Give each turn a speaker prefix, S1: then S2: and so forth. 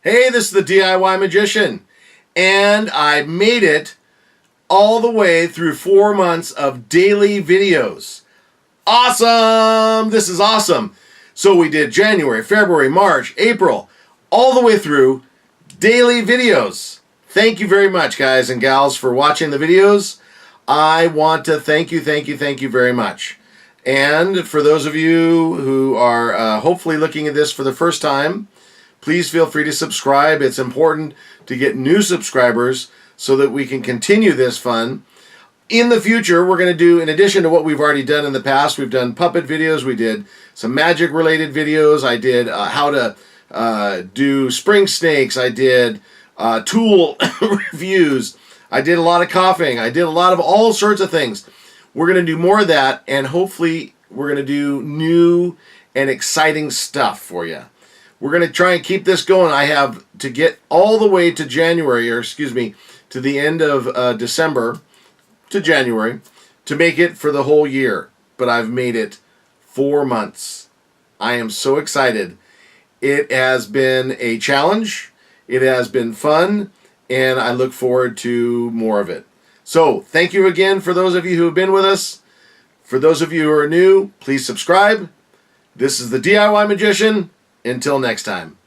S1: Hey, this is the DIY Magician, and I made it all the way through 4 months of daily videos. Awesome! This is awesome. So we did January, February, March, April, all the way through daily videos. Thank you very much, guys and gals, for watching the videos. I want to thank you very much. And for those of you who are hopefully looking at this for the first time, please feel free to subscribe. It's important to get new subscribers so that we can continue this fun. In the future, we're going to do, in addition to what we've already done in the past, we've done puppet videos, we did some magic-related videos, I did how to do spring snakes, I did tool reviews, I did a lot of coughing, I did a lot of all sorts of things. We're going to do more of that, and hopefully we're going to do new and exciting stuff for you. We're going to try and keep this going. I have to get all the way to January, or excuse me, to the end of December to January to make it for the whole year. But I've made it 4 months. I am so excited. It has been a challenge. It has been fun, and I look forward to more of it. So, thank you again for those of you who have been with us. For those of you who are new, please subscribe. This is the DIY Magician. Until next time.